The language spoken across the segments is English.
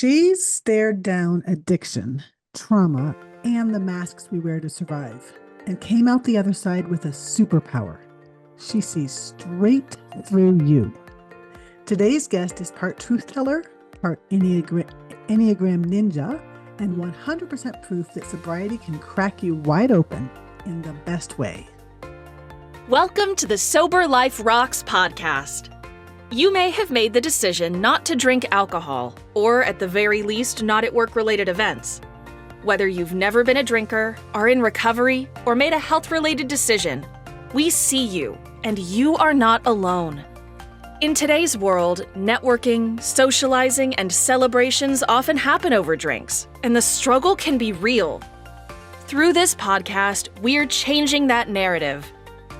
She stared down addiction, trauma, and the masks we wear to survive, and came out the other side with a superpower. She sees straight through you. Today's guest is part truth teller, part Enneagram ninja, and 100% proof that sobriety can crack you wide open in the best way. Welcome to the Sober Life Rocks podcast. You may have made the decision not to drink alcohol, or at the very least, not at work-related events. Whether you've never been a drinker, are in recovery, or made a health-related decision, we see you, and you are not alone. In today's world, networking, socializing, and celebrations often happen over drinks, and the struggle can be real. Through this podcast, we're changing that narrative.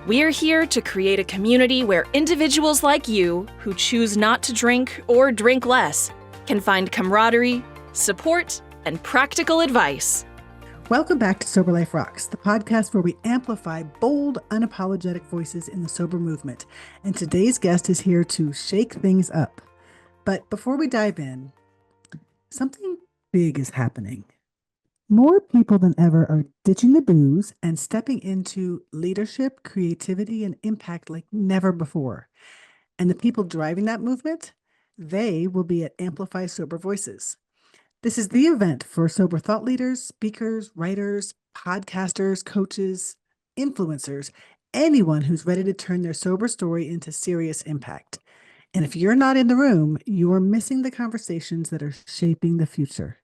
We're here to create a community where individuals like you, who choose not to drink or drink less, can find camaraderie, support, and practical advice. Welcome back to Sober Life Rocks, the podcast where we amplify bold, unapologetic voices in the sober movement. And today's guest is here to shake things up. But before we dive in, something big is happening. More people than ever are ditching the booze and stepping into leadership, creativity, and impact like never before. And the people driving that movement, they will be at Amplify Sober Voices. This is the event for sober thought leaders, speakers, writers, podcasters, coaches, influencers, anyone who's ready to turn their sober story into serious impact. And if you're not in the room, you are missing the conversations that are shaping the future.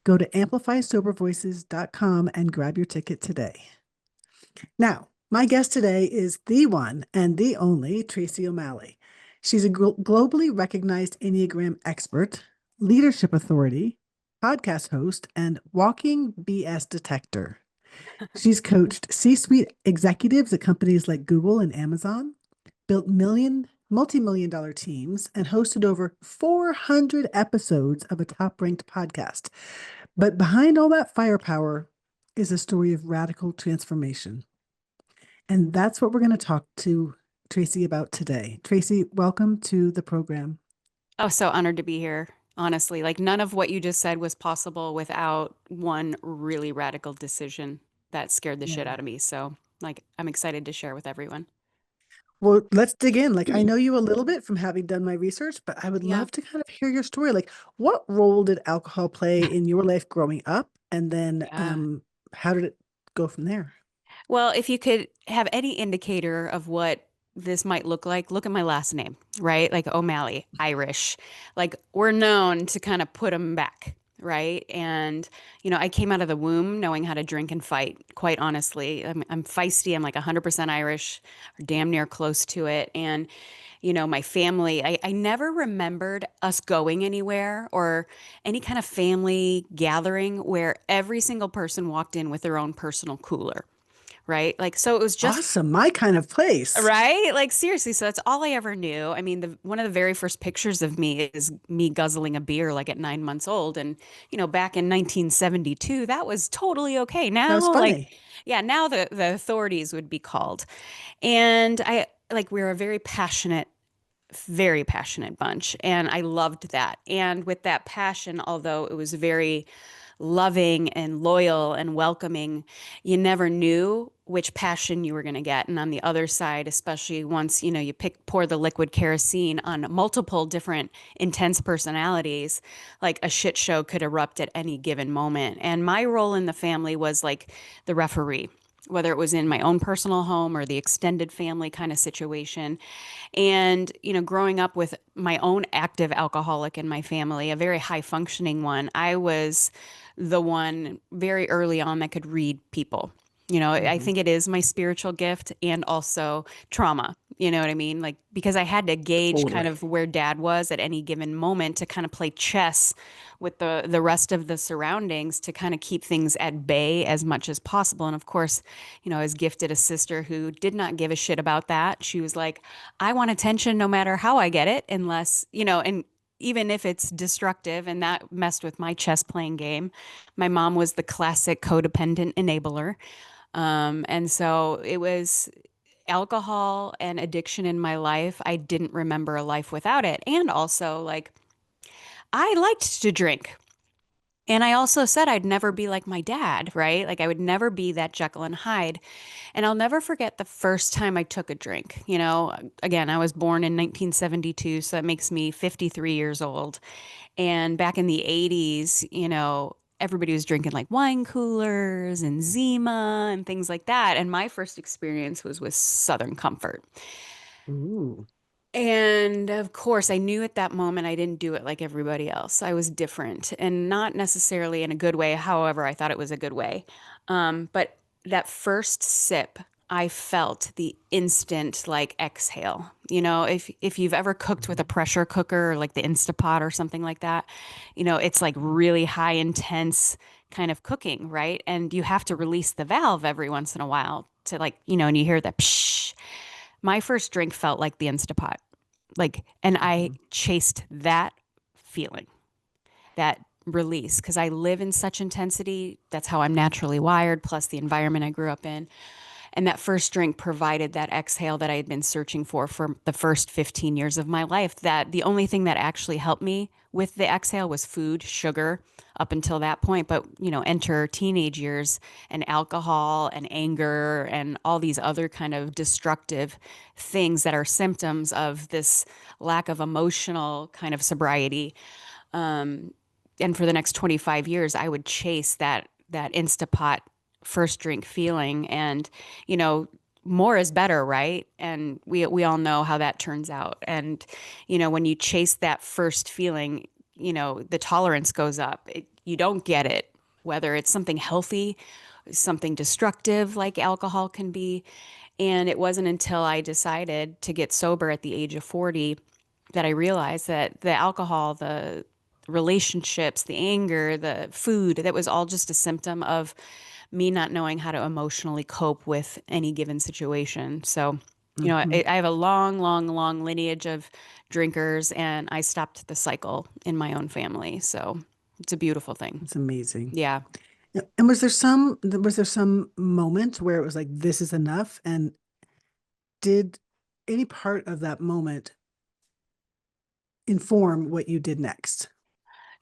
Go to amplifysobervoices.com and grab your ticket today. Now, my guest today is the one and the only Tracy O'Malley. She's a globally recognized Enneagram expert, leadership authority, podcast host, and walking BS detector. She's coached C-suite executives at companies like Google and Amazon, built multi-million-dollar teams, and hosted over 400 episodes of a top-ranked podcast. But behind all that firepower is a story of radical transformation. And that's what we're going to talk to Tracy about today. Tracy, welcome to the program. Oh, so honored to be here. Honestly, like none of what you just said was possible without one really radical decision that scared the shit out of me. So, like, I'm excited to share with everyone. Well, let's dig in. Like, I know you a little bit from having done my research, but I would Yeah. love to kind of hear your story. Like, what role did alcohol play in your life growing up? And then Yeah. how did it go from there? Well, if you could have any indicator of what this might look like, look at my last name, right? Like O'Malley, Irish. Like we're known to kind of put them back, right? And, I came out of the womb knowing how to drink and fight, quite honestly. I'm feisty. I'm like 100% Irish or damn near close to it. And, my family, I never remembered us going anywhere or any kind of family gathering where every single person walked in with their own personal cooler. Right. Like, so it was just Awesome. My kind of place. right. Like, seriously. So that's all I ever knew. I mean, one of the very first pictures of me is me guzzling a beer like at 9 months old. And, back in 1972, that was totally okay. That was Now, like, funny. yeah, now the authorities would be called. And we're a very passionate bunch. And I loved that. And with that passion, although it was very loving and loyal and welcoming, you never knew which passion you were going to get. And on the other side, especially once, you pour the liquid kerosene on multiple different intense personalities, like a shit show could erupt at any given moment. And my role in the family was like the referee, whether it was in my own personal home or the extended family kind of situation. And, growing up with my own active alcoholic in my family, a very high functioning one, I was the one very early on that could read people. I think it is my spiritual gift and also trauma. You know what I mean? Like, because I had to gauge kind of where dad was at any given moment to kind of play chess with the rest of the surroundings to kind of keep things at bay as much as possible. And of course, I was gifted a sister who did not give a shit about that. She was like, I want attention no matter how I get it, unless, and even if it's destructive, and that messed with my chess playing game. My mom was the classic codependent enabler. And so it was alcohol and addiction in my life. I didn't remember a life without it. And also, like, I liked to drink. And I also said I'd never be like my dad, right? Like I would never be that Jekyll and Hyde. And I'll never forget the first time I took a drink. Again, I was born in 1972, so that makes me 53 years old. And back in the 80s, everybody was drinking like wine coolers and Zima and things like that. And my first experience was with Southern Comfort. Ooh. And of course, I knew at that moment I didn't do it like everybody else. I was different and not necessarily in a good way. However, I thought it was a good way. But that first sip, I felt the instant like exhale. If you've ever cooked with a pressure cooker or like the Instapot or something like that, it's like really high intense kind of cooking, right? And you have to release the valve every once in a while to like, and you hear the psh. My first drink felt like the Instapot. And I Mhm. chased that feeling, that release, because I live in such intensity. That's how I'm naturally wired, plus the environment I grew up in. And that first drink provided that exhale that I had been searching for the first 15 years of my life. That the only thing that actually helped me with the exhale was food, sugar, up until that point. But, enter teenage years and alcohol and anger and all these other kind of destructive things that are symptoms of this lack of emotional kind of sobriety. And for the next 25 years, I would chase that Instapot first drink feeling. And, more is better, right? And we all know how that turns out. And, when you chase that first feeling, the tolerance goes up. You don't get it, whether it's something healthy, something destructive like alcohol can be. And it wasn't until I decided to get sober at the age of 40 that I realized that the alcohol, the relationships, the anger, the food, that was all just a symptom of me not knowing how to emotionally cope with any given situation. So, Mhm. I have a long, long, long lineage of drinkers, and I stopped the cycle in my own family. So it's a beautiful thing. It's amazing. Yeah. Yeah. And was there some moment where it was like, this is enough? And did any part of that moment inform what you did next?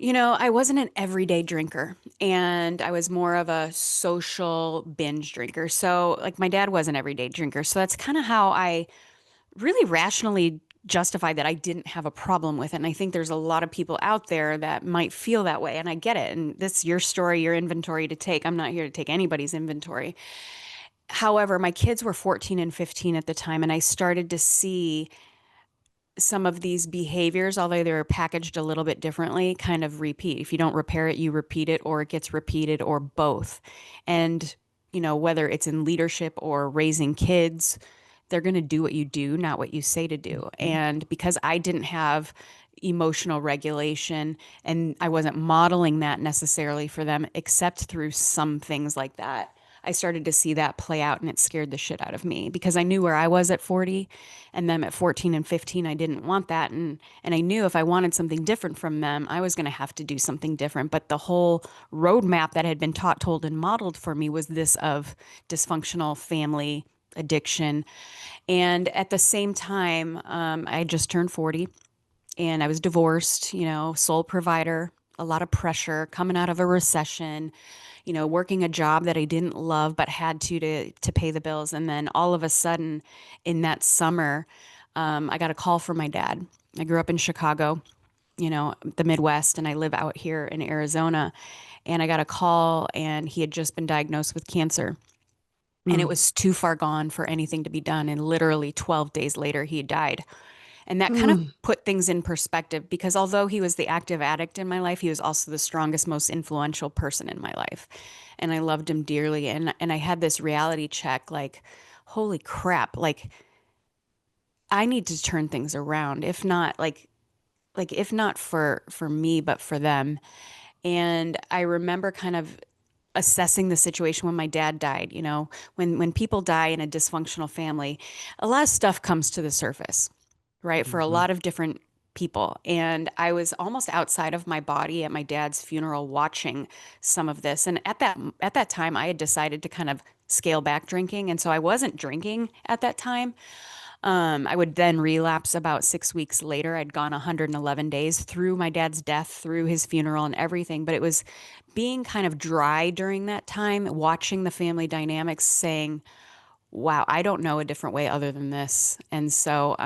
I wasn't an everyday drinker, and I was more of a social binge drinker. So, like, my dad was an everyday drinker. So that's kind of how I really rationally justified that I didn't have a problem with it. And I think there's a lot of people out there that might feel that way. And I get it. And this is your story, your inventory to take. I'm not here to take anybody's inventory. However, my kids were 14 and 15 at the time, and I started to see some of these behaviors, although they were packaged a little bit differently, kind of repeat. If you don't repair it, you repeat it, or it gets repeated, or both. And, whether it's in leadership or raising kids, they're going to do what you do, not what you say to do. Mhm. And because I didn't have emotional regulation and I wasn't modeling that necessarily for them, except through some things like that, I started to see that play out, and it scared the shit out of me because I knew where I was at 40 and them at 14 and 15. I didn't want that. And I knew if I wanted something different from them, I was going to have to do something different. But the whole roadmap that had been taught, told, and modeled for me was this of dysfunctional family addiction. And at the same time, I just turned 40 and I was divorced, sole provider, a lot of pressure coming out of a recession, working a job that I didn't love but had to pay the bills. And then all of a sudden in that summer, I got a call from my dad. I grew up in Chicago, the Midwest, and I live out here in Arizona. And I got a call, and he had just been diagnosed with cancer. And it Mm. was too far gone for anything to be done. And literally 12 days later, he died. And that kind of Mm. put things in perspective because although he was the active addict in my life, he was also the strongest, most influential person in my life. And I loved him dearly. And I had this reality check like, holy crap, like I need to turn things around. If not if not for me, but for them. And I remember kind of assessing the situation when my dad died. When people die in a dysfunctional family, a lot of stuff comes to the surface, right? For a Mhm. lot of different people. And I was almost outside of my body at my dad's funeral watching some of this. And at that time I had decided to kind of scale back drinking. And so I wasn't drinking at that time. I would then relapse about 6 weeks later. I'd gone 111 days through my dad's death, through his funeral and everything. But it was being kind of dry during that time, watching the family dynamics, saying, wow, I don't know a different way other than this. And so,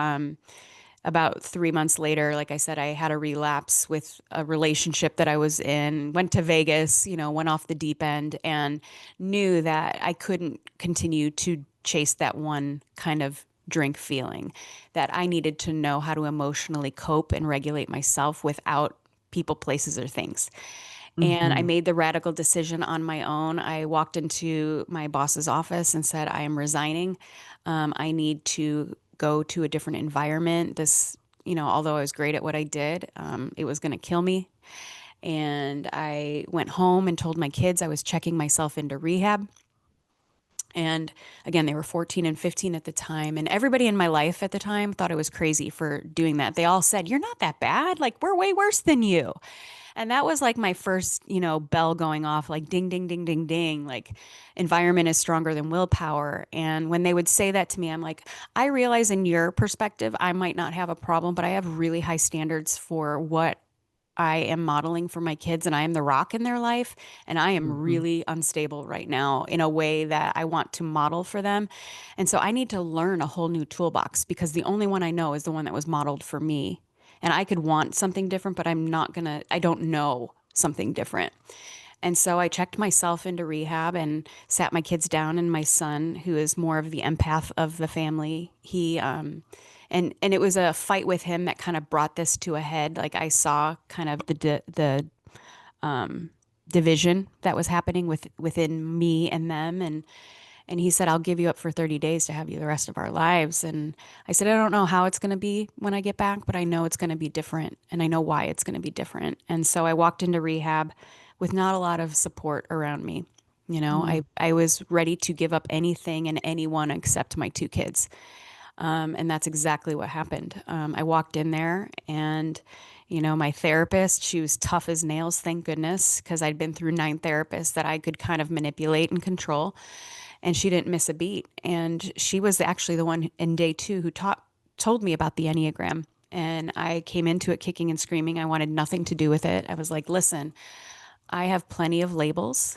about 3 months later, like I said, I had a relapse with a relationship that I was in, went to Vegas, went off the deep end, and knew that I couldn't continue to chase that one kind of drink feeling, that I needed to know how to emotionally cope and regulate myself without people, places, or things. And I Hmm. made the radical decision on my own. I walked into my boss's office and said, I am resigning. I need to go to a different environment. Although I was great at what I did, it was going to kill me. And I went home and told my kids I was checking myself into rehab. And again, they were 14 and 15 at the time. And everybody in my life at the time thought I was crazy for doing that. They all said, "You're not that bad. Like, we're way worse than you." And that was like my first, bell going off, like ding, ding, ding, ding, ding, like environment is stronger than willpower. And when they would say that to me, I'm like, I realize in your perspective, I might not have a problem, but I have really high standards for what I am modeling for my kids, and I am the rock in their life. And I am Hmm. really unstable right now in a way that I want to model for them. And so I need to learn a whole new toolbox, because the only one I know is the one that was modeled for me. And I could want something different, but I don't know something different. And so I checked myself into rehab and sat my kids down, and my son, who is more of the empath of the family, and it was a fight with him that kind of brought this to a head. Like, I saw kind of the division that was happening within me and them, and he said, "I'll give you up for 30 days to have you the rest of our lives." And I said, "I don't know how it's going to be when I get back, but I know it's going to be different, and I know why it's going to be different." And so I walked into rehab with not a lot of support around me. I was ready to give up anything and anyone except my two kids. And that's exactly what happened. I walked in there, and, my therapist, she was tough as nails, thank goodness, because I'd been through 9 therapists that I could kind of manipulate and control. And she didn't miss a beat. And she was actually the one in day 2 who told me about the Enneagram. And I came into it kicking and screaming. I wanted nothing to do with it. I was like, listen, I have plenty of labels,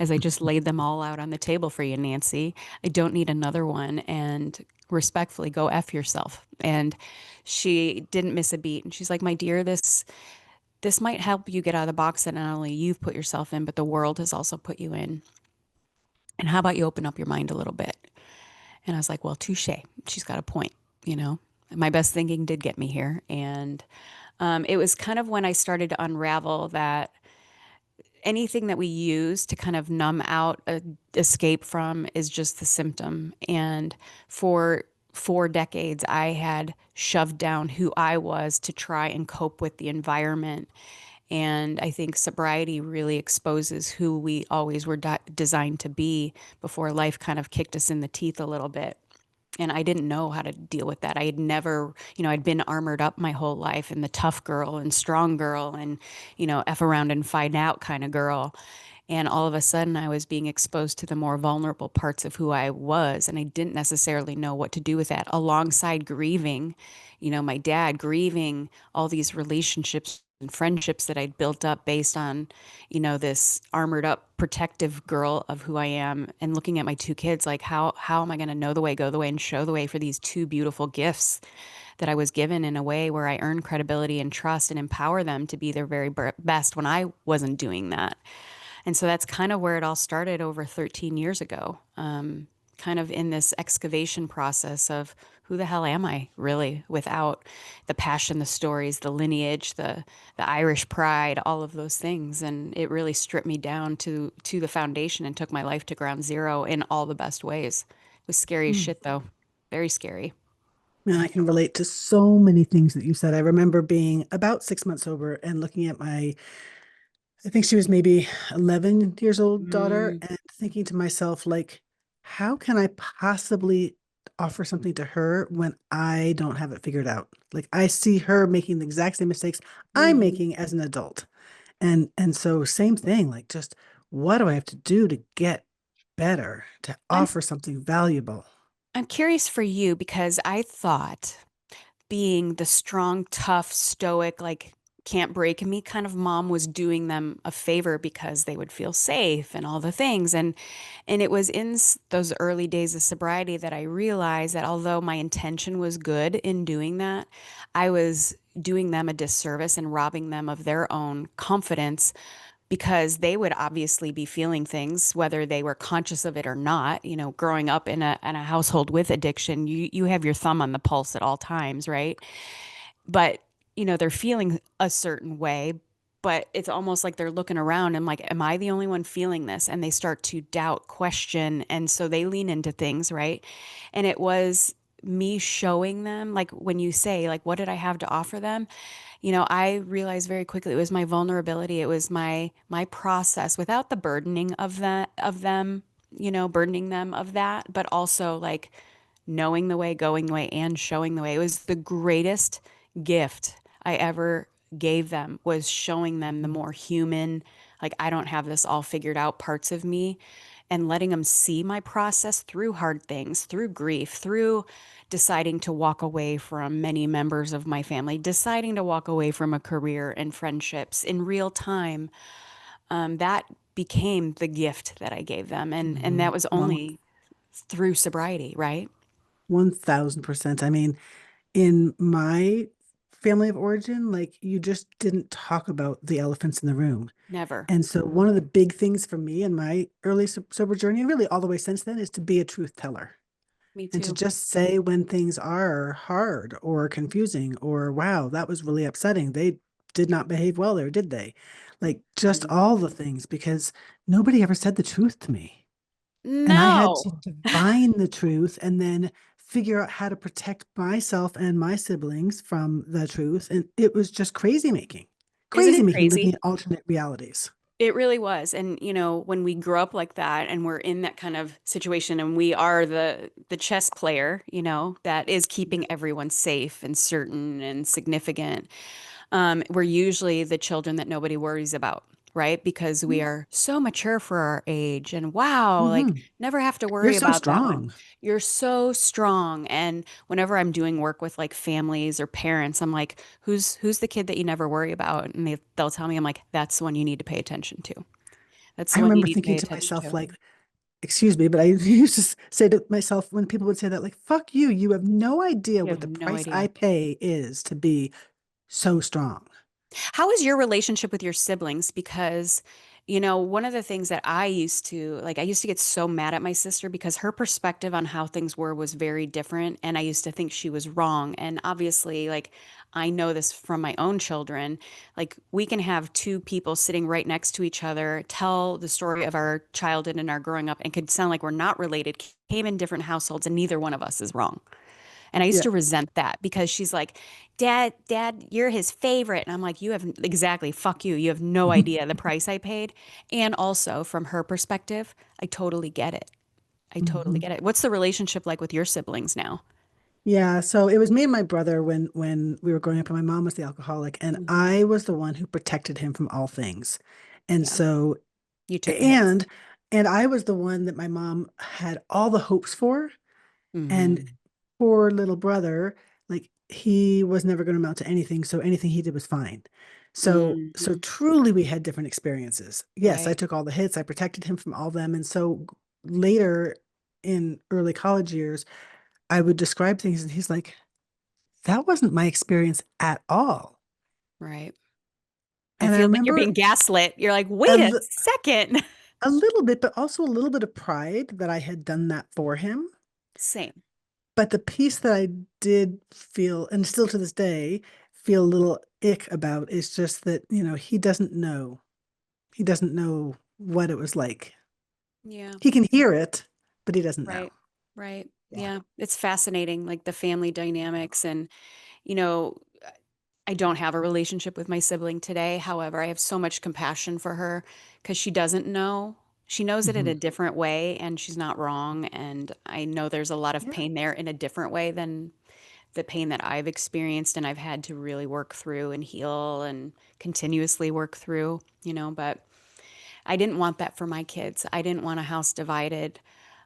as I just laid them all out on the table for you, Nancy. I don't need another one. And respectfully, go F yourself. And she didn't miss a beat. And she's like, my dear, this might help you get out of the box that not only you've put yourself in, but the world has also put you in. And how about you open up your mind a little bit? And I was like, well, touche. She's got a point, you know. My best thinking did get me here. And it was kind of when I started to unravel that anything that we use to kind of numb out, escape from, is just the symptom. And for 4 decades, I had shoved down who I was to try and cope with the environment. And I think sobriety really exposes who we always were designed to be before life kind of kicked us in the teeth a little bit. And I didn't know how to deal with that. I had never, I'd been armored up my whole life, and the tough girl and strong girl and, F around and find out kind of girl. And all of a sudden, I was being exposed to the more vulnerable parts of who I was. And I didn't necessarily know what to do with that, alongside grieving, my dad, grieving all these relationships and friendships that I'd built up based on, this armored up protective girl of who I am, and looking at my two kids like, how am I going to know the way, go the way, and show the way for these two beautiful gifts that I was given in a way where I earn credibility and trust and empower them to be their very best when I wasn't doing that. And so that's kind of where it all started over 13 years ago, kind of in this excavation process of who the hell am I really without the passion, the stories, the lineage, the Irish pride, all of those things. And it really stripped me down to the foundation and took my life to ground zero in all the best ways. It was scary as Mm. shit, though. Very scary. Man, I can relate to so many things that you said. I remember being about 6 months sober and looking at I think she was maybe 11 years old daughter, Mm, and thinking to myself, like, how can I possibly offer something to her when I don't have it figured out? Like, I see her making the exact same mistakes I'm mhm. making as an adult. And so same thing, like, just what do I have to do to get better, to I'm offer something valuable? I'm curious for you because I thought being the strong, tough, stoic, like can't break me kind of mom was doing them a favor because they would feel safe and all the things. And it was in those early days of sobriety that I realized that although my intention was good in doing that, I was doing them a disservice and robbing them of their own confidence because they would obviously be feeling things whether they were conscious of it or not. You know, growing up in a household with addiction, you have your thumb on the pulse at all times, right? But they're feeling a certain way, but it's almost like they're looking around and like, am I the only one feeling this? And they start to doubt, question, and so they lean into things, right? And it was me showing them, like when you say like, what did I have to offer them? I realized very quickly it was my vulnerability. It was my process without the burdening of that of them, burdening them of that, but also like knowing the way, going the way, and showing the way. It was the greatest gift I ever gave them, was showing them the more human, like I don't have this all figured out parts of me, and letting them see my process through hard things, through grief, through deciding to walk away from many members of my family, deciding to walk away from a career and friendships in real time. That became the gift that I gave them, and Mhm. that was One, only through sobriety, right? 1000%. I mean, in my family of origin, like you just didn't talk about the elephants in the room. Never. And so one of the big things for me in my early sober journey, and really all the way since then, is to be a truth teller Me and to too. just say when things are hard or confusing or wow, that was really upsetting. They did not behave well there, did they? Like just Mhm. all the things because nobody ever said the truth to me. And I had to No. divine the truth and then figure out how to protect myself and my siblings from the truth. And it was just Isn't crazy it making, living crazy? in alternate realities. It really was. And when we grow up like that and we're in that kind of situation and we are the chess player, that is keeping everyone safe and certain and significant, we're usually the children that nobody worries about, right? Because we are so mature for our age and wow, like Mm-hmm. never have to You're worry so about that one. strong. You're so strong. And whenever I'm doing work with like families or parents, I'm like, who's the kid that you never worry about? And they'll tell me, I'm like, that's the one you need to pay attention to. That's I the one you remember need to thinking pay to attention myself, to. like, excuse me, but I used to say to myself when people would say that, like, fuck you, you have no idea You what have the no price I idea. pay is to be so strong. How is your relationship with your siblings? Because, one of the things that I used to get so mad at my sister because her perspective on how things were was very different. And I used to think she was wrong. And obviously, like, I know this from my own children. Like, we can have two people sitting right next to each other, tell the story of our childhood and our growing up, and could sound like we're not related, came in different households, and neither one of us is wrong. And I used Yeah. to resent that because she's like, Dad, you're his favorite. And I'm like, you have exactly, fuck you. You have no idea the price I paid. And also from her perspective, I totally get it. I totally Mhm. get it. What's the relationship like with your siblings now? Yeah, so it was me and my brother when we were growing up, and my mom was the alcoholic, and Hmm. I was the one who protected him from all things. And Yeah. so You took the hits. and and I was the one that my mom had all the hopes for. And Hmm. poor little brother, like he was never going to amount to anything, so anything he did was fine. So Hmm. truly we had different experiences. Yes, I Right. took all the hits, I protected him from all them. And so later in early college years, I would describe things and he's like, that wasn't my experience at all. Right. It And I feels like you're remember being gaslit. You're like, a, wait a li- second. a little bit, but also a little bit of pride that I had done that for him. Same. But the piece that I did feel, and still to this day, feel a little ick about is just that, he doesn't know. He doesn't know what it was like. Yeah. He can hear it, but he doesn't know. Right. Right. Yeah. Yeah. It's fascinating, like the family dynamics. And, you know, I don't have a relationship with my sibling today. However, I have so much compassion for her because she doesn't know. She knows it in Hmm. a different way and she's not wrong. And I know there's a lot of Yeah. pain there in a different way than the pain that I've experienced and I've had to really work through and heal and continuously work through, but I didn't want that for my kids. I didn't want a house divided,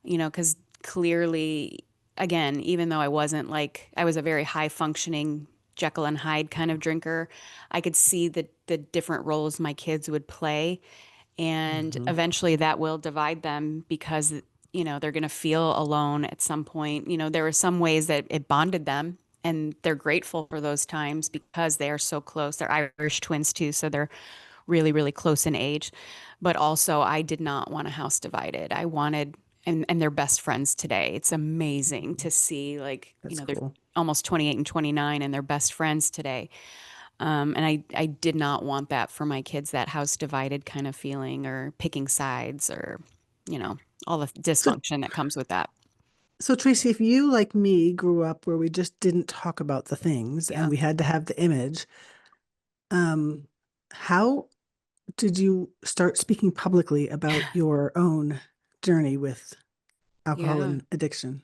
because clearly again, even though I wasn't like, I was a very high functioning Jekyll and Hyde kind of drinker, I could see the different roles my kids would play. And Hmm. eventually that will divide them because, they're going to feel alone at some point. There were some ways that it bonded them, and they're grateful for those times because they are so close. They're Irish twins too, so they're really, really close in age. But also, I did not want a house divided. I wanted, and they're best friends today. It's amazing to see, like, That's they're cool. almost 28 and 29, and they're best friends today. And I did not want that for my kids, that house divided kind of feeling or picking sides or, you know, all the So, dysfunction that comes with that. so Tracy, if you, like me, grew up where we just didn't talk about the things and Yeah. we had to have the image, um, how did you start speaking publicly about your own journey with alcohol Yeah. and addiction?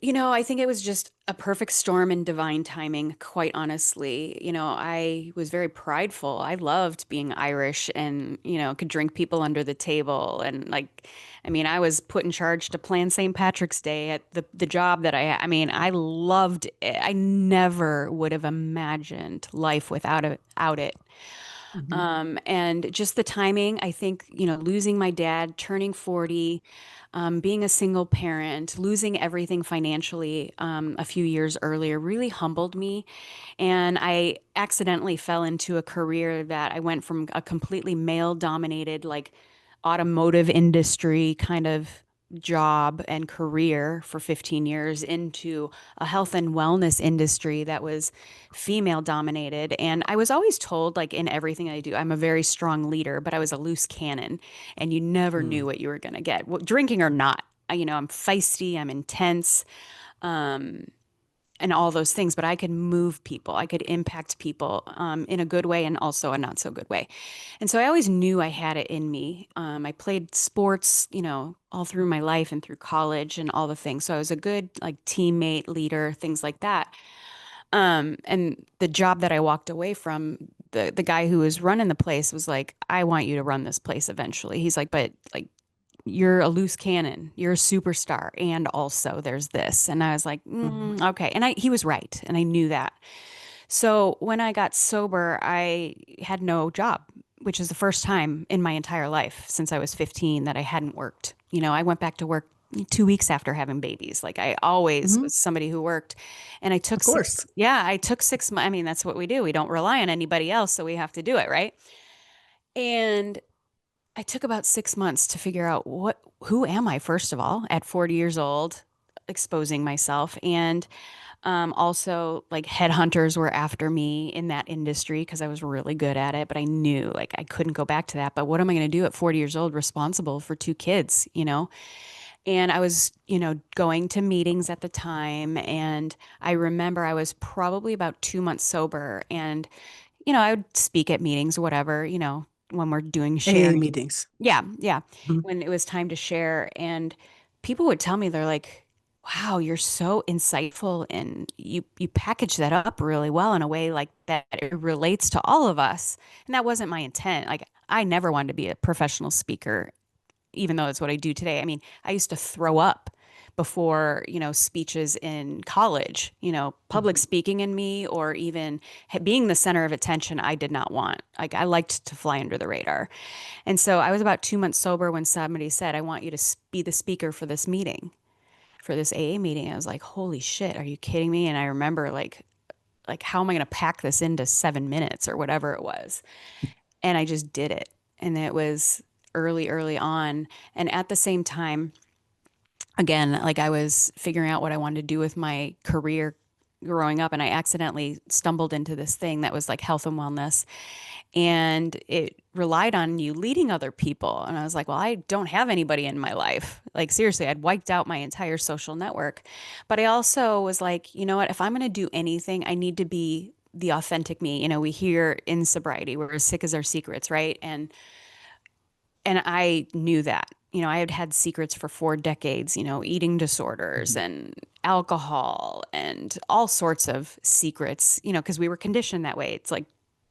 I think it was just a perfect storm in divine timing, quite honestly. I was very prideful. I loved being Irish and, could drink people under the table. And like, I mean, I was put in charge to plan St. Patrick's Day at the job that I mean, I loved it. I never would have imagined life without it. Hmm. And just the timing, I think, losing my dad, turning 40, being a single parent, losing everything financially a few years earlier really humbled me. And I accidentally fell into a career that I went from a completely male dominated, like automotive industry kind of job and career for 15 years into a health and wellness industry that was female dominated. And I was always told, like in everything I do, I'm a very strong leader, but I was a loose cannon and you never knew Mm. what you were going to get, drinking or not. I'm feisty, I'm intense. And all those things, but I could move people. I could impact people in a good way and also a not so good way. And so I always knew I had it in me. I played sports, all through my life and through college and all the things. So I was a good like teammate, leader, things like that. And the job that I walked away from, the guy who was running the place was like, I want you to run this place eventually. He's like, but like you're a loose cannon, you're a superstar, and also there's this. And I was like, Mhm. okay. And he was right, and I knew that. So when I got sober, I had no job, which is the first time in my entire life since I was 15 that I hadn't worked. I went back to work 2 weeks after having babies. Like I always Mhm. was somebody who worked, and I took Of course. yeah, I took 6 months. I mean, that's what we do. We don't rely on anybody else, so we have to do it, right? And I took about 6 months to figure out who am I, first of all, at 40 years old, exposing myself. And also, like, headhunters were after me in that industry because I was really good at it, but I knew like I couldn't go back to that. But what am I going to do at 40 years old, responsible for two kids? And I was, going to meetings at the time. And I remember I was probably about 2 months sober. And I would speak at meetings or whatever, when we're doing AA sharing. meetings. Yeah, yeah. Mhm. When it was time to share, and people would tell me, they're like, "Wow, you're so insightful, and you package that up really well in a way like that it relates to all of us." And that wasn't my intent. Like, I never wanted to be a professional speaker, even though it's what I do today. I mean, I used to throw up before, speeches in college, public Mhm. speaking in me, or even being the center of attention, I did not want. Like, I liked to fly under the radar. And so I was about 2 months sober when somebody said, I want you to be the speaker for this meeting, for this AA meeting. I was like, holy shit, are you kidding me? And I remember like how am I going to pack this into 7 minutes or whatever it was? And I just did it. And it was early on. And at the same time, again, like I was figuring out what I wanted to do with my career growing up, and I accidentally stumbled into this thing that was like health and wellness, and it relied on you leading other people. And I was like, well, I don't have anybody in my life. Like, seriously, I'd wiped out my entire social network. But I also was like, you know what? If I'm going to do anything, I need to be the authentic me. We hear in sobriety, we're as sick as our secrets, right? And I knew that. I had had secrets for 4 decades, eating disorders Mhm. and alcohol and all sorts of secrets, because we were conditioned that way. It's like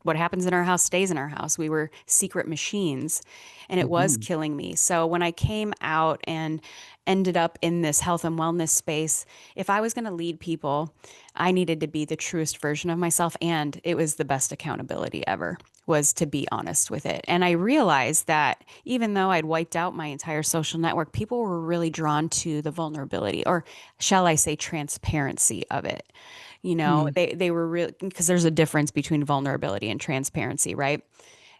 what happens in our house stays in our house. We were secret machines, and it was Hmm. killing me. So when I came out and ended up in this health and wellness space, if I was going to lead people, I needed to be the truest version of myself. And it was the best accountability ever, was to be honest with it. And I realized that even though I'd wiped out my entire social network, people were really drawn to the vulnerability, or shall I say transparency of it. Hmm. They were really, because there's a difference between vulnerability and transparency, right?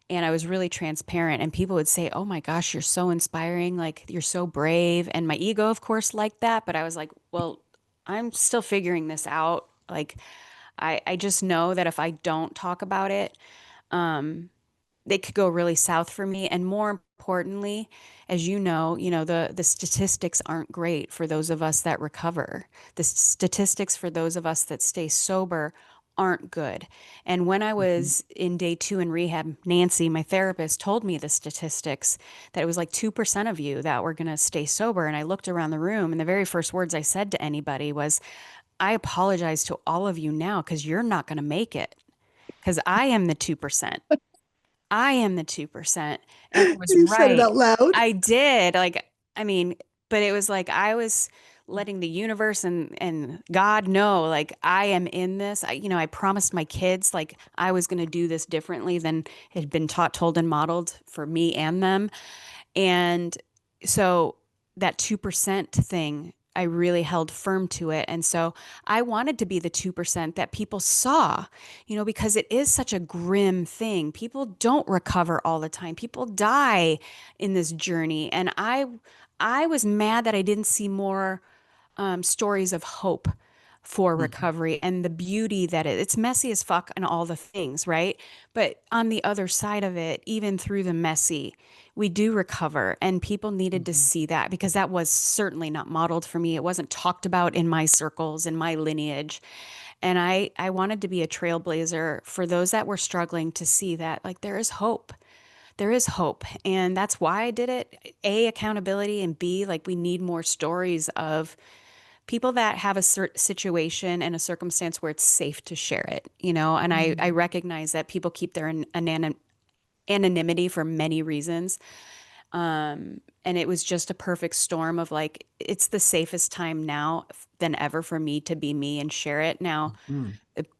And I was really transparent, and people would say, "Oh my gosh, you're so inspiring, like you're so brave." And my ego, of course, liked that, but I was like, "Well, I'm still figuring this out." Like I just know that if I don't talk about it, they could go really south for me. And more importantly, as the statistics aren't great for those of us that recover. The statistics for those of us that stay sober aren't good. And when I Hmm. was in day 2 in rehab, Nancy, my therapist, told me the statistics that it was like 2% of you that were going to stay sober. And I looked around the room, and the very first words I said to anybody was, I apologize to all of you now because you're not going to make it, because I am the 2%. I am the 2%. And I was You said it right. out loud. I did. Like, I mean, but it was like I was letting the universe and God know, like, I am in this. I promised my kids, like, I was going to do this differently than had been taught, told, and modeled for me and them. And so that 2% thing, I really held firm to it. And so I wanted to be the 2% that people saw, because it is such a grim thing. People don't recover all the time. People die in this journey. And I was mad that I didn't see more stories of hope for Mhm. recovery and the beauty that it's messy as fuck and all the things, right? But on the other side of it, even through the messy, we do recover. And people needed to Mhm. see that, because that was certainly not modeled for me. It wasn't talked about in my circles, in my lineage. And I wanted to be a trailblazer for those that were struggling, to see that, like, there is hope. There is hope. And that's why I did it. A, accountability, and B, like, we need more stories of people that have a situation and a circumstance where it's safe to share it, and I Mhm. recognize that people keep their anonymity for many reasons. And it was just a perfect storm of, like, it's the safest time now than ever for me to be me and share it. Now, Mhm.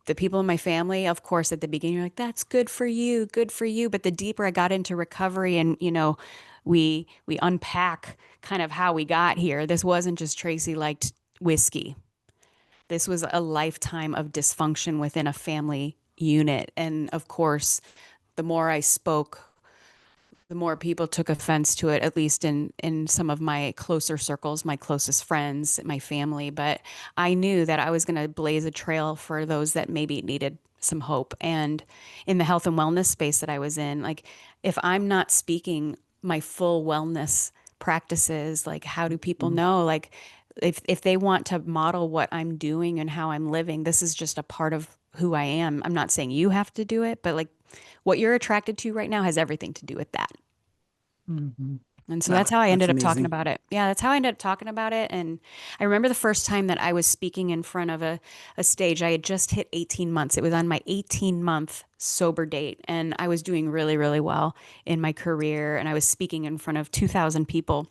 the people in my family, of course, at the beginning, you're like, that's good for you, good for you. But the deeper I got into recovery, and, we unpack kind of how we got here. This wasn't just Tracy liked whiskey. This was a lifetime of dysfunction within a family unit. And of course, the more I spoke, the more people took offense to it, at least in some of my closer circles, my closest friends, my family. But I knew that I was going to blaze a trail for those that maybe needed some hope. And in the health and wellness space that I was in, like, if I'm not speaking my full wellness practices, like, how do people Mhm. know? Like, if they want to model what I'm doing and how I'm living, this is just a part of who I am. I'm not saying you have to do it, but, like, what you're attracted to right now has everything to do with that. Mhm. And so Wow, that's how I that's ended up talking amazing. about it. Yeah, that's how I ended up talking about it. And I remember the first time that I was speaking in front of a stage. I had just hit 18 months. It was on my 18-month sober date. And I was doing really, really well in my career. And I was speaking in front of 2,000 people.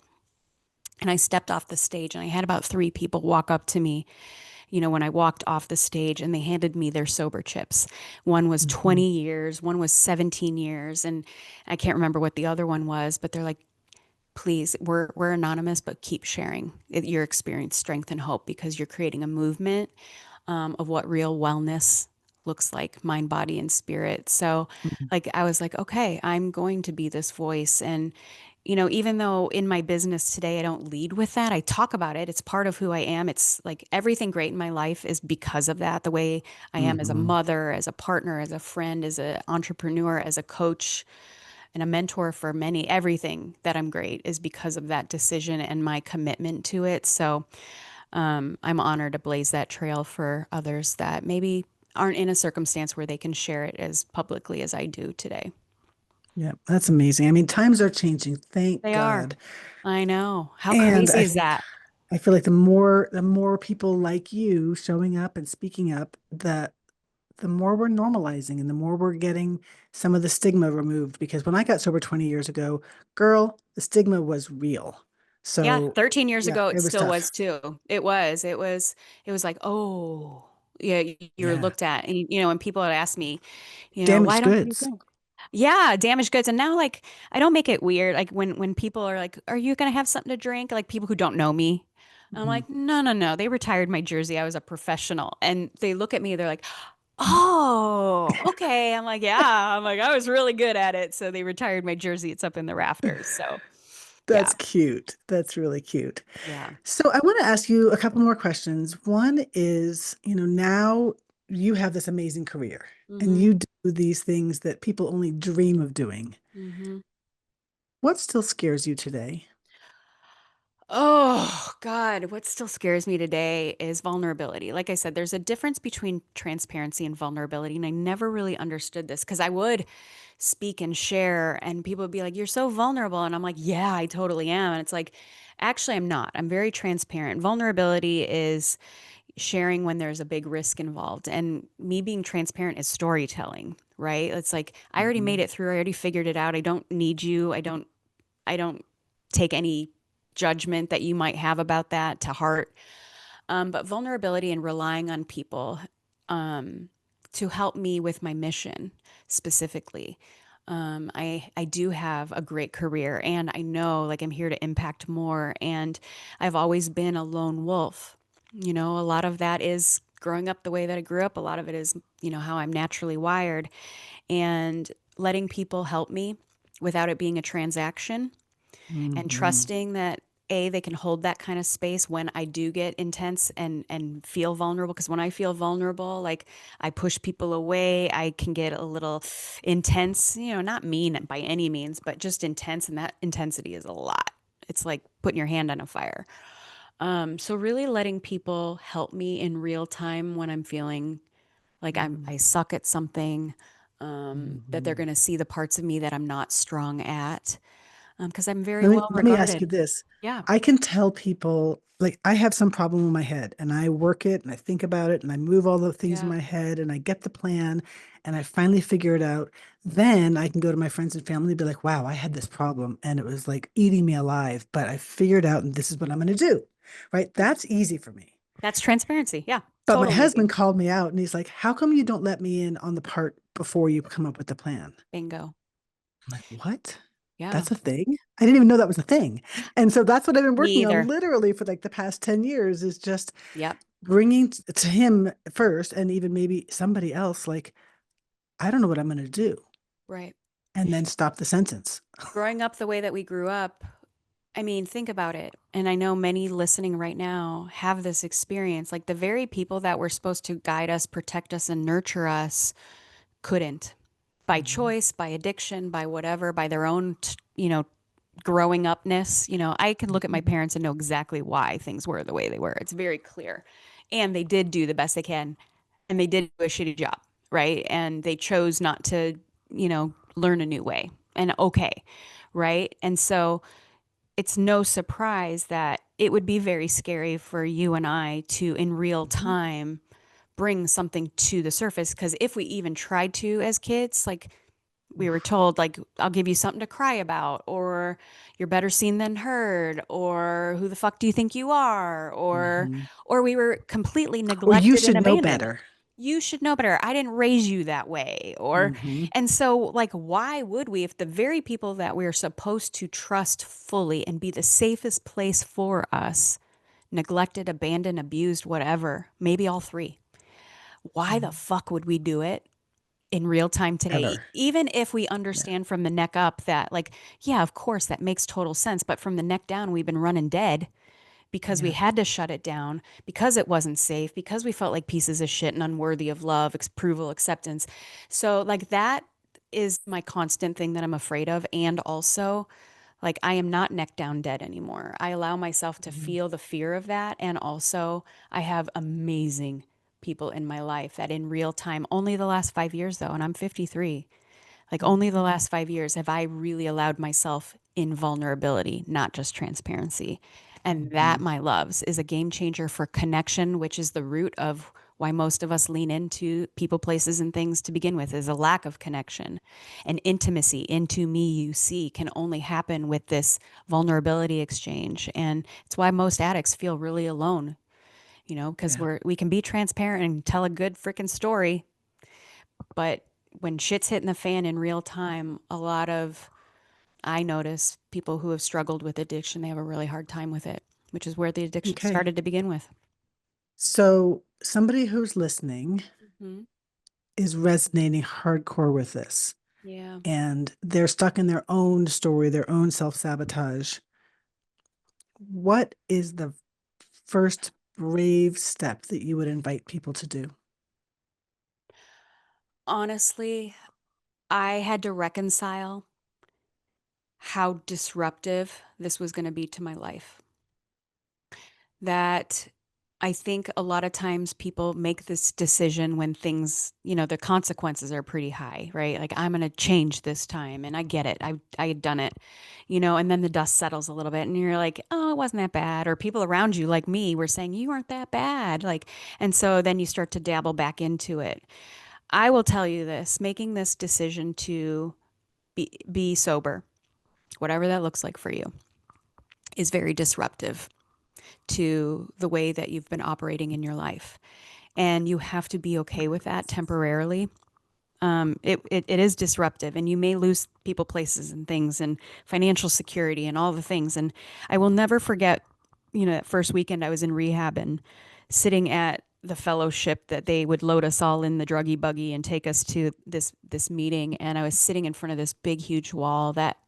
And I stepped off the stage, and I had about 3 people walk up to me, when I walked off the stage, and they handed me their sober chips. One was Mhm. 20 years, one was 17 years. And I can't remember what the other one was, but they're like, please, we're anonymous, but keep sharing your experience, strength, and hope, because you're creating a movement of what real wellness looks like, mind, body, and spirit. So, Mhm. like, I was like, okay, I'm going to be this voice. And, even though in my business today I don't lead with that, I talk about it. It's part of who I am. It's like everything great in my life is because of that. The way I am as a Mhm. mother, as a partner, as a friend, as an entrepreneur, as a coach, and a mentor for many, everything that I'm great is because of that decision and my commitment to it. So I'm honored to blaze that trail for others that maybe aren't in a circumstance where they can share it as publicly as I do today. Yeah, that's amazing. I mean, times are changing, thank They are. God. I know. How And crazy is that? I feel like the more people like you showing up and speaking up, the more we're normalizing and the more we're getting some of the stigma removed. Because when I got sober 20 years ago, girl, the stigma was real. Yeah, So 13 years yeah, ago, it it was still tough. was too. It was like, oh, yeah, you're Yeah. looked at. And, when people had asked me, why Damaged don't you goods. drink? Yeah, damaged goods. And now, like, I don't make it weird. Like, when people are like, are you going to have something to drink? Like, people who don't know me. I'm Mhm. like, no, no, no. They retired my jersey. I was a professional. And they look at me, they're like, oh, okay. I'm like, yeah. I'm like, I was really good at it. So they retired my jersey. It's up in the rafters. So, yeah, That's cute. That's really cute. yeah. So I want to ask you a couple more questions. One is, now you have this amazing career and Mm-hmm. you do these things that people only dream of doing. Mm-hmm. What still scares you today? Oh, God, what still scares me today is vulnerability. Like I said, there's a difference between transparency and vulnerability. And I never really understood this because I would speak and share, and people would be like, you're so vulnerable. And I'm like, yeah, I totally am. And it's like, actually, I'm not. I'm very transparent. Vulnerability is sharing when there's a big risk involved. And me being transparent is storytelling, right? It's like, I already made Mhm. it through. I already figured it out. I don't need you. I don't take any judgment that you might have about that to heart. But vulnerability and relying on people um, to help me with my mission specifically. I do have a great career and I know like I'm here to impact more. And I've always been a lone wolf. A lot of that is growing up the way that I grew up. A lot of it is, how I'm naturally wired and letting people help me without it being a transaction and Mhm. trusting that they can hold that kind of space when I do get intense and feel vulnerable, because when I feel vulnerable, like I push people away, I can get a little intense, not mean by any means, but just intense, and that intensity is a lot. It's like putting your hand on a fire. So really letting people help me in real time when I'm feeling like I suck at something, that they're Mhm. going to see the parts of me that I'm not strong at, because I'm very Let me well let me ask you regarded. this. Yeah. I can tell people like I have some problem in my head and I work it and I think about it and I move all the things in Yeah. my head and I get the plan and I finally figure it out. Then I can go to my friends and family and be like, wow, I had this problem and it was like eating me alive, but I figured out and this is what I'm going to do. Right? That's easy for me. That's transparency. Yeah. But my Totally easy. husband called me out and he's like, how come you don't let me in on the part before you come up with the plan? Bingo. I'm like, what? Yeah. That's a thing? I didn't even know that was a thing. And so that's what I've been Me working on either. literally for like the past 10 years is just Yep. bringing to him first and even maybe somebody else, like, I don't know what I'm going to do. Right. And then stop the sentence. Growing up the way that we grew up, I mean, think about it. And I know many listening right now have this experience. Like the very people that were supposed to guide us, protect us, and nurture us couldn't, by Mhm. choice, by addiction, by whatever, by their own, growing upness. I can look at my Mhm. parents and know exactly why things were the way they were. It's very clear. And they did do the best they can. And they did do a shitty job, right? And they chose not to, learn a new way. And okay, right? And so it's no surprise that it would be very scary for you and I to, in real Mhm. time, bring something to the surface. Because if we even tried to as kids, like we were Oof. told, like, I'll give you something to cry about, or you're better seen than heard, or who the fuck do you think you are, Mhm. or we were completely Or you neglected and should know abandoned. better. You should know better. I didn't raise you that way. Mhm. And so, like, why would we, if the very people that we're supposed to trust fully and be the safest place for us, neglected, abandoned, abused, whatever, maybe all three, why the Mhm. fuck would we do it in real time today? Ever. Even if we Yeah. understand from the neck up that, like, yeah, of course, that makes total sense. But from the neck down, we've been running dead because we Yeah. had to shut it down, because it wasn't safe, because we felt like pieces of shit and unworthy of love, approval, acceptance. So, like, that is my constant thing that I'm afraid of. And also, like, I am not neck down dead anymore. I allow myself to Mhm. feel the fear of that. And also, I have amazing people in my life that in real time, only the last 5 years though, and I'm 53, like only the last 5 years have I really allowed myself in vulnerability, not just transparency. And that, Mhm. my loves, is a game changer for connection, which is the root of why most of us lean into people, places, and things to begin with is a lack of connection and intimacy. Into me, you see, can only happen with this vulnerability exchange. And it's why most addicts feel really alone, because Yeah. we can be transparent and tell a good freaking story. But when shit's hitting the fan in real time, I notice people who have struggled with addiction, they have a really hard time with it, which is where the addiction Okay. started to begin with. So somebody who's listening Hmm. is resonating hardcore with this, Yeah. and they're stuck in their own story, their own self-sabotage. What is the first brave step that you would invite people to do? Honestly, I had to reconcile how disruptive this was going to be to my life. That I think a lot of times people make this decision when things, the consequences are pretty high, right? Like, I'm going to change this time. And I get it. I had done it, and then the dust settles a little bit and you're like, oh, it wasn't that bad. Or people around you, like me, were saying, you aren't that bad. Like, and so then you start to dabble back into it. I will tell you this, making this decision to be sober, whatever that looks like for you, is very disruptive to the way that you've been operating in your life. And you have to be okay with that temporarily. It is disruptive, and you may lose people, places, and things, and financial security, and all the things. And I will never forget, that first weekend I was in rehab and sitting at the fellowship that they would load us all in the druggy buggy and take us to this meeting. And I was sitting in front of this big, huge wall that,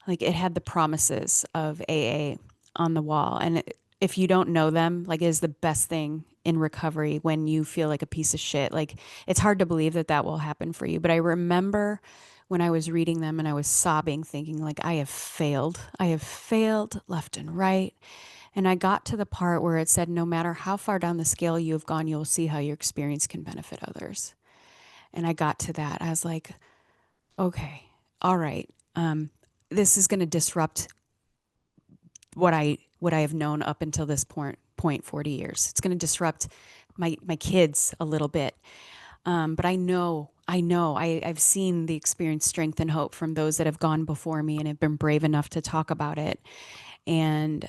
like, it had the promises of AA on the wall. And if you don't know them, like, it is the best thing in recovery when you feel like a piece of shit. Like, it's hard to believe that that will happen for you. But I remember when I was reading them and I was sobbing, thinking, like, I have failed. I have failed left and right. And I got to the part where it said, no matter how far down the scale you have gone, you'll see how your experience can benefit others. And I got to that. I was like, okay, all right. This is going to disrupt what I have known up until this point 40 years. It's going to disrupt my kids a little bit. But I've seen the experience, strength, and hope from those that have gone before me and have been brave enough to talk about it. And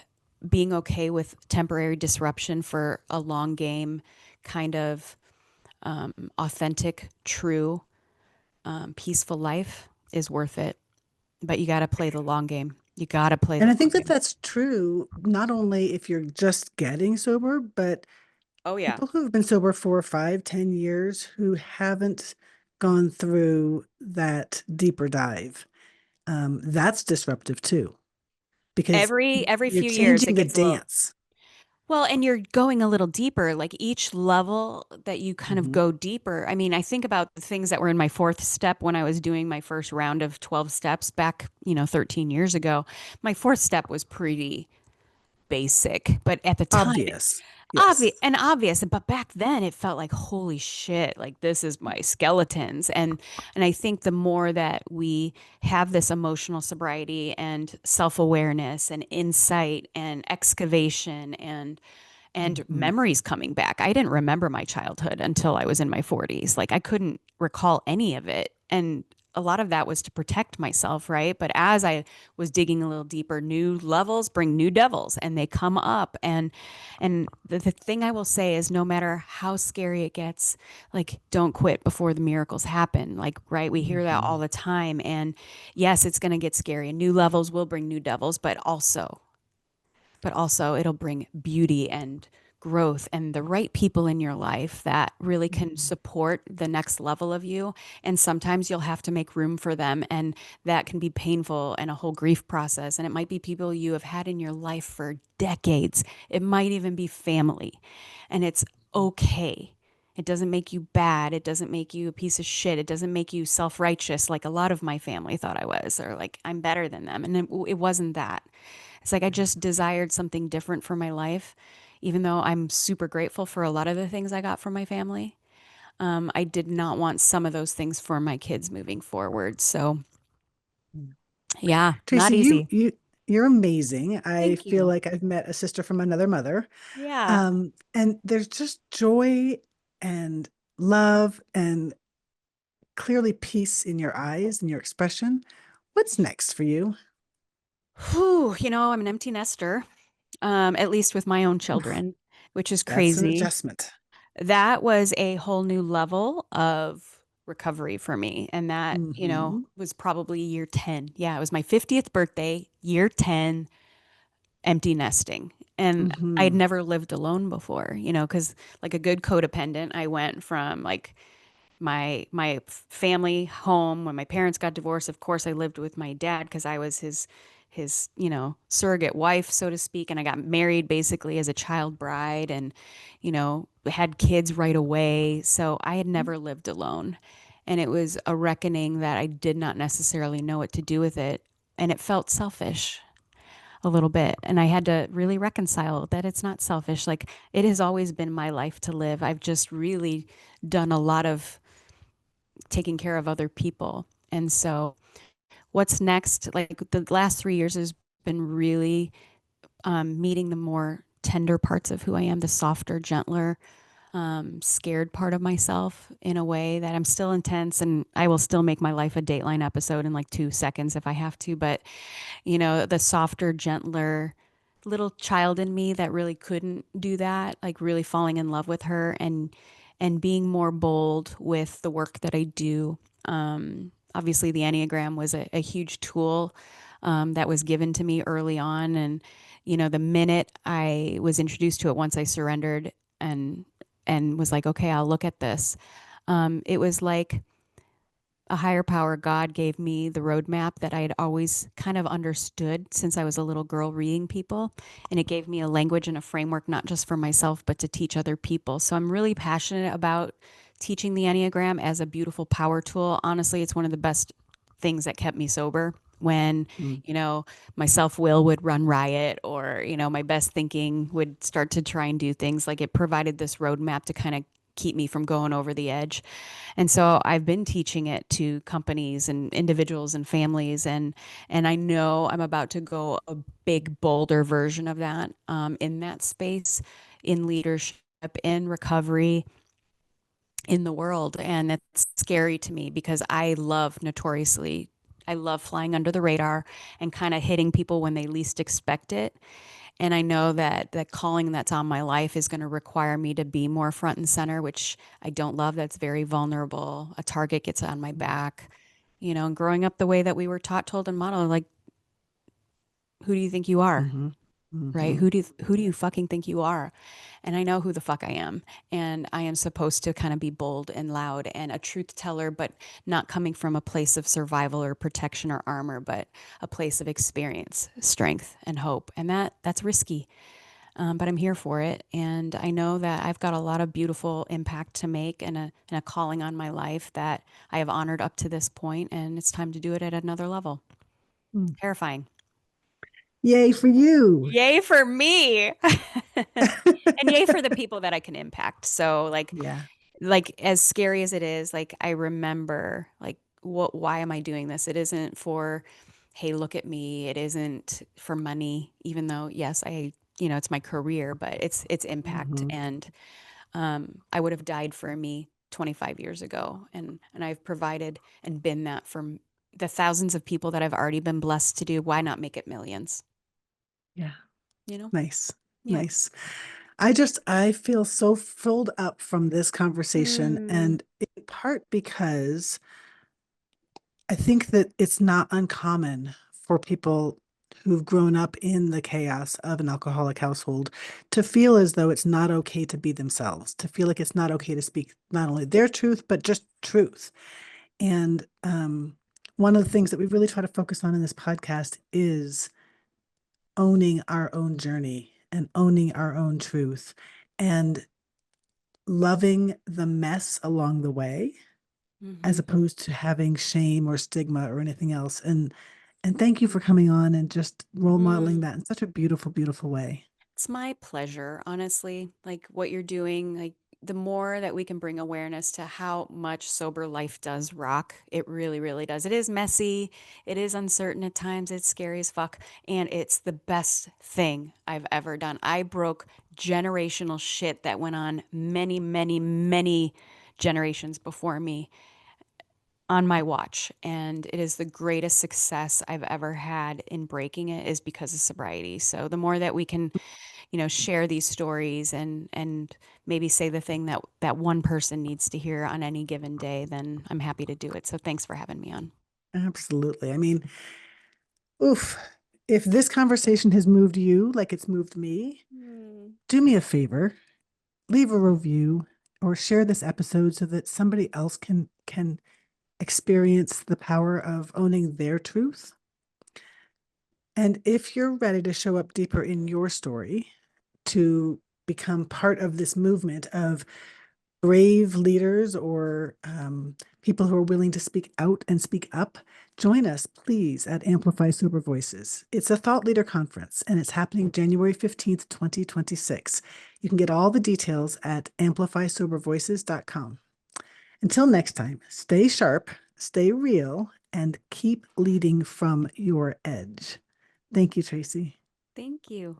being okay with temporary disruption for a long game, kind of authentic, true, peaceful life is worth it. But you got to play the long game. You got to play the And I long think that game. that's true, not only if you're just getting sober, but Oh, yeah. people who've been sober for 5, 10 years who haven't gone through that deeper dive. That's disruptive too, because Every you're few years it changing the gets a little. dance. Well, and you're going a little deeper, like each level that you kind of Mhm. go deeper. I mean, I think about the things that were in my fourth step when I was doing my first round of 12 steps back, 13 years ago. My fourth step was pretty basic, but at the time, Obvious. Yes. obvious. But back then it felt like, holy shit, like, this is my skeletons. And I think the more that we have this emotional sobriety and self-awareness and insight and excavation and Mhm. memories coming back. I didn't remember my childhood until I was in my 40s. Like, I couldn't recall any of it. And a lot of that was to protect myself, right? But as I was digging a little deeper, new levels bring new devils and they come up. And the thing I will say is, no matter how scary it gets, like, don't quit before the miracles happen. Like, right? We hear that all Mhm. the time. And yes, it's going to get scary, and new levels will bring new devils, but also it'll bring beauty and growth and the right people in your life that really can Mhm. support the next level of you. And sometimes you'll have to make room for them, and that can be painful and a whole grief process. And it might be people you have had in your life for decades. It might even be family, and it's okay. It doesn't make you bad. It doesn't make you a piece of shit. It doesn't make you self-righteous like a lot of my family thought I was, or like I'm better than them. And it wasn't that. It's like I just desired something different for my life, even though I'm super grateful for a lot of the things I got from my family. I did not want some of those things for my kids moving forward. So, Mhm. yeah, not Tracy, easy. you're amazing. I Thank feel you. like I've met a sister from another mother. Yeah. And there's just joy and love and clearly peace in your eyes and your expression. What's next for you? Whew, I'm an empty nester, at least with my own Oof, children, which is that's an crazy. adjustment. That was a whole new level of recovery for me. And that, Mm-hmm. was probably year 10. Yeah, it was my 50th birthday, year 10, empty nesting. And I'd Mm-hmm. never lived alone before, because like a good codependent, I went from like my family home when my parents got divorced. Of course, I lived with my dad because I was his surrogate wife, so to speak, and I got married basically as a child bride, and had kids right away. So I had never lived alone, and it was a reckoning that I did not necessarily know what to do with it, and it felt selfish a little bit. And I had to really reconcile that it's not selfish. Like, it has always been my life to live. I've just really done a lot of taking care of other people. And so, what's next? Like, the last 3 years has been really meeting the more tender parts of who I am, the softer, gentler, scared part of myself in a way that I'm still intense, and I will still make my life a Dateline episode in like 2 seconds if I have to. But, the softer, gentler little child in me that really couldn't do that, like really falling in love with her and being more bold with the work that I do. Obviously, the Enneagram was a huge tool that was given to me early on. And, the minute I was introduced to it, once I surrendered and was like, okay, I'll look at this. It was like a higher power, God, gave me the roadmap that I had always kind of understood since I was a little girl reading people. And it gave me a language and a framework, not just for myself, but to teach other people. So I'm really passionate about teaching the Enneagram as a beautiful power tool. Honestly, it's one of the best things that kept me sober when, my self will would run riot, or, my best thinking would start to try and do things. Like, it provided this roadmap to kind of keep me from going over the edge. And so I've been teaching it to companies and individuals and families, and I know I'm about to go a big, bolder version of that, in that space, in leadership, in recovery, in the world. And it's scary to me because I love flying under the radar and kind of hitting people when they least expect it. And I know that the calling that's on my life is going to require me to be more front and center, which I don't love. That's very vulnerable. A target gets on my back, and growing up the way that we were taught, told, and modeled, like, who do you think you are? Mm-hmm. Right? Mm-hmm. Who do you fucking think you are? And I know who the fuck I am. And I am supposed to kind of be bold and loud and a truth teller, but not coming from a place of survival or protection or armor, but a place of experience, strength, and hope. And that's risky. But I'm here for it. And I know that I've got a lot of beautiful impact to make, and a calling on my life that I have honored up to this point, and it's time to do it at another level. Mm. Terrifying. Yay for you. Yay for me. And yay for the people that I can impact. So, Yeah. like as scary as it is, like, I remember, like, why am I doing this? It isn't for, hey, look at me. It isn't for money, even though, yes, it's my career, but it's impact. Mm-hmm. And I would have died for me 25 years ago. And I've provided and been that for the thousands of people that I've already been blessed to do. Why not make it millions? Yeah. You know? Nice. Yeah. Nice. I feel so filled up from this conversation, Mm, and in part because I think that it's not uncommon for people who've grown up in the chaos of an alcoholic household to feel as though it's not okay to be themselves, to feel like it's not okay to speak not only their truth, but just truth. And one of the things that we really try to focus on in this podcast is owning our own journey and owning our own truth and loving the mess along the way, as hmm opposed to having shame or stigma or anything else. And thank you for coming on and just role modeling mm. that in such a beautiful, beautiful way. It's my pleasure, honestly. Like, what you're doing, like, the more that we can bring awareness to how much sober life does rock, it really, really does. It is messy. It is uncertain at times. It's scary as fuck. And it's the best thing I've ever done. I broke generational shit that went on many, many, many generations before me on my watch. And it is the greatest success I've ever had in breaking it is because of sobriety. So the more that we can, share these stories and maybe say the thing that one person needs to hear on any given day, then I'm happy to do it. So thanks for having me on. Absolutely. I mean, oof, if this conversation has moved you like it's moved me, do me a favor, leave a review or share this episode so that somebody else can experience the power of owning their truth. And if you're ready to show up deeper in your story, to become part of this movement of brave leaders or people who are willing to speak out and speak up, join us, please, at Amplify Sober Voices. It's a thought leader conference, and it's happening January 15th, 2026. You can get all the details at amplifysobervoices.com. Until next time, stay sharp, stay real, and keep leading from your edge. Thank you, Tracy. Thank you.